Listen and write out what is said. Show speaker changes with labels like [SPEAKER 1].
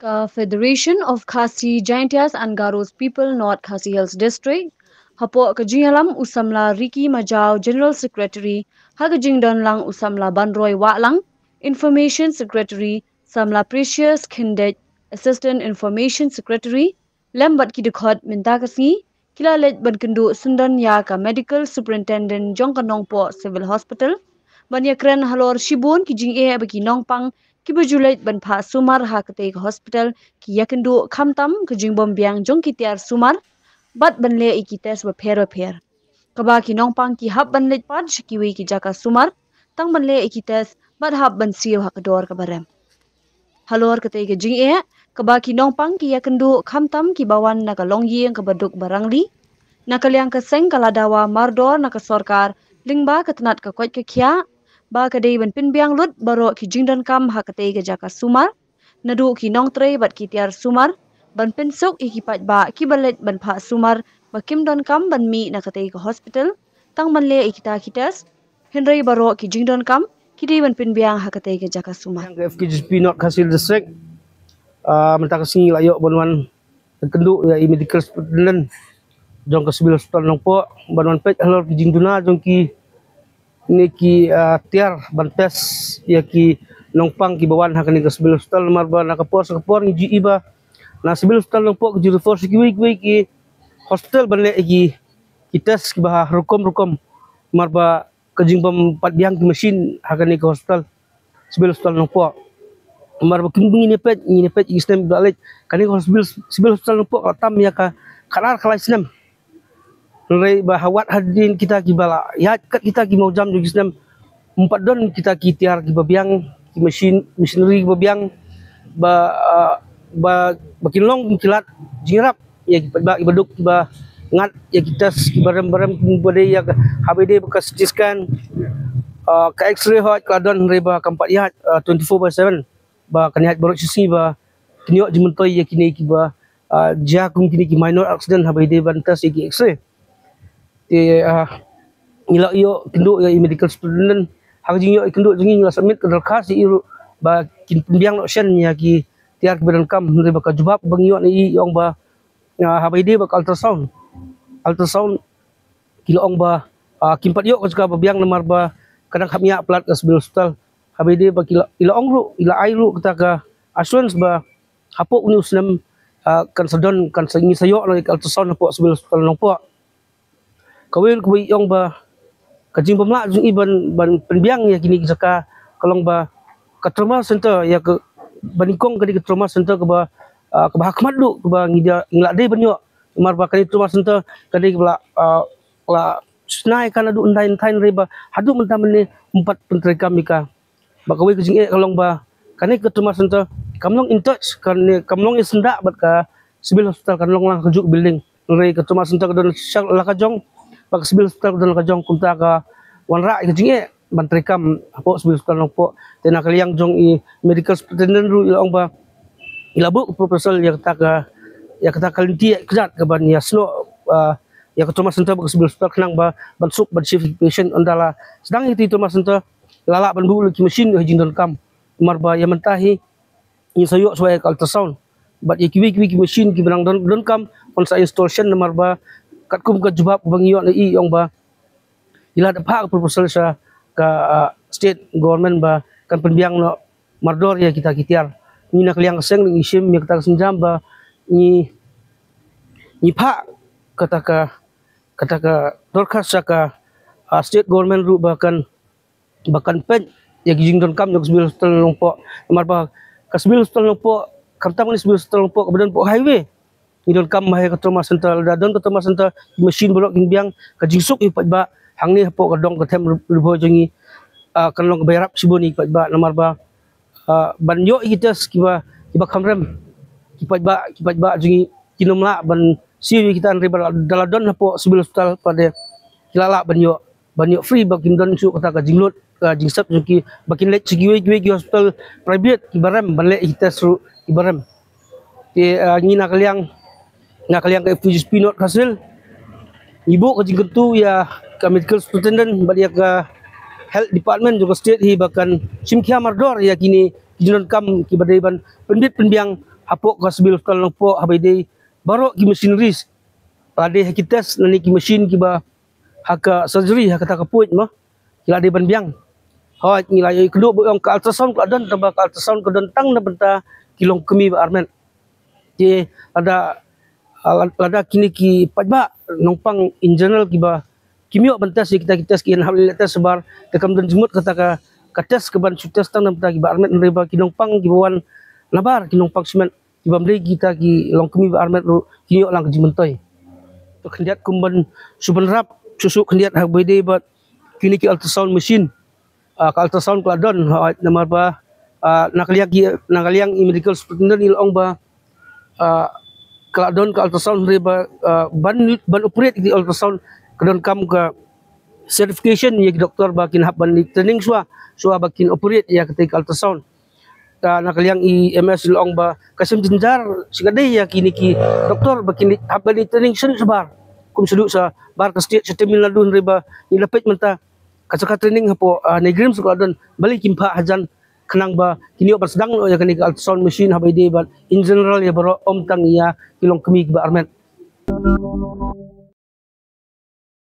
[SPEAKER 1] Ka Federation of Khasi Jaintias and Garos People North Khasi Hills District Hapo Kajihalam Usamla Riki Majau General Secretary Hagajingdon Lang Usamla Banroy Watlang Information Secretary Samla Precious Kindet Assistant Information Secretary Lembat Kidikot Mintakasngi Kila Let Bankendu Sundan Yaka Medical Superintendent Jongkanongpo Civil Hospital Banyakren Halor Shibun Kijing Bagi Nongpang Kibajulet ban pha sumar ha kate hospital ki yakendu khamtam kijing bombyang jong kitiar sumar bat banle ikites ba pher kaba ki nongpang ki hab banle pat shikiwi ki jaka sumar tang banle ikites bat hab ban siu ha kador kabarem halor kate ke jing kaba ki nongpang ki yakendu khamtam ki bawan na ka longyeng ka baduk barangli na kalyang ka seng kaladawa mardor na ka sorkar lingba katnat ka kwat ka khya ba kadai ban pinbiang lut baro ki jingdan kam hakate ga jaka sumar nadu ki nong tre bat ki tiar sumar ban pinsuk iki pat ba ki balet ban pha sumar ba kim don kam ban mi na kate ga hospital tang man le ikita kitas henry baro ki jingdon kam ki dei ban pinbiang hakate ga jaka sumar
[SPEAKER 2] Yang FKJP North Khasil District mentakasi layak bantuan kenduk ya medical superintendent jong ke sibil hospital nongpo bantuan pet halor ki jingduna jong ki ni ki tiar bantes ya ki nongpang ki bawan hakani ke sibil hospital marba na kapor ni ji iba na sibil hospital nongpo ki refer ki hospital banle ki tes ki bah rukom marba ke jingbam pat biang ki mesin hakani ke hospital sibil hospital nongpo marba kimbung ini pet istem balik kani sibil hospital nongpo tam ya ka kalar kalai sinem Nulai bahawat hadin kita kibala ya kat kita ki mau jam juga senam 4 don kita ki tiar ki babiang ki machinery ki babiang bakin long kilat jingrap ya ki baduk ba ngat ya kita ki barem bade ya HBD bekas scan ka x-ray hot kladon reba kampat ya 24/7 ba kaniat baru sisi ba kiniok jimentoi ya kini ki ba jakum kini ki minor accident HBD bantas ya ki x-ray ila iyo kenduk ya medical student hang yo kenduk jingi submit ke dalkas iru ba kin pembiang option ya ki tiar keberan kam dari baka jubab bang yo ni yong ba HBD baka ultrasound kilo ong ba kimpat yo ka babiang nomor ba kadang khamia plat ke sibil hospital HBD ba ila ong ru ila ai ru kita ka assurance ba hapok ni usnam kan sedon kan sengi sayo ke ultrasound hapok sibil hospital nongpo kawil yong ba kajing pemla jung iban ban penbiang ya kini jaka kalong ba ka trauma center ya ke banikong ke trauma center ke ba hakmat du ke ba ngila de banyo mar ba kali trauma center kadi ke la snai kan adu undain tain reba hadu mentam ni 4 penteri kami ka ba kawil kajing kalong ba kani ke trauma center kamlong in touch kan kamlong sendak bat ka sibil hospital kan long lang kejuk building ngai ke trauma center ke don syang lakajong pak sibil hospital dan kajong kunta ka wanra ke jinge bantri kam apo sibil hospital nongpo tena kaliang jong i medical superintendent ru ilong ba ilabu proposal ya kata kalinti kejat ke ban ya sno ya ke trauma center pak sibil hospital kenang ba ban sup ban shift patient ondala sedang itu trauma center lala ban bu ki mesin hijing don kam marba ya mentahi ni sayo suai ultrasound bat ya kiwi ki mesin ki benang don kam on sa installation marba katkum ka jubab bang iyo ni yong ba ila da phak proposal sa ka state government ba kan penbiang no mardor ya kita kitiar ni nak liang seng ni sim ya kita senjam ba ni phak kata ka dorkas sa ka state government ru bahkan pen ya gijing don kam yok sibil hospital longpo marba ka sibil hospital longpo kamtam ni sibil hospital longpo kemudian po highway idon kam mahe ke trauma center dadon ke trauma center mesin bolok ginbiang ka jingsuk ipat ba hangni hapo ka dong ka tem rubo jongi kanlong bayarap siboni ipat ba nomor ba banyo ikitas kiba kamrem ipat ba jongi kinomla ban siwi kita riba daladon hapo sibil hospital pada kilala banyo free ba kimdon su kata ka jinglot ka jingsap jongi bakin let sigiwe hospital private kibarem banle ikitas ru kibarem ngina kaliang ke FKJP North Khasil ibu ke jingketu ya ke medical superintendent balik ke health department juga state hi bahkan simkia mardor ya kini kijunan kam ki badaiban pendit penbiang hapok ka sibil hospital longpo habaidei baro ki machineries ade ki test nani ki machine ki ba haka surgery haka ta kapuit mah kila de ban biang hoi ngilai kedua boyong ka ultrasound ka don tambah ka ultrasound ka don tang na benta kilong kemi ba armen je ada kini ki pajba nongpang in general ki ba kimio bentas kita sekian hal tes sebar tekam dan jemut kata ka tes ke ban tes tang nam ki ba armet nereba ki nongpang ki bawan labar ki nongpang semen ki bamri kita ki long kemi ba armet ru kimio lang ki mentoy to kendiat kumban suban rap susu kendiat hak bede ba kini ki ultrasound machine ka ultrasound ka don namar ba nakaliang medical superintendent ilong ba keladon ke ultrasound mereka ban operate di ultrasound kedon kam ke certification ya doktor bakin hab ban training suah bakin operate ya ketika ultrasound nak liang IMS long ba kasim jenjar sikadai ya kini ki doktor bakin hab ban training sering sebar kum seduk sa bar ke state Tamil Nadu mereka ilapet menta kasaka training hapo negrim sukadon balik kimpa hajan kenang ba kini obat sedang ya kini ultrasound machine habai de ba in general ya baro om tang ya kilong kemi ba armet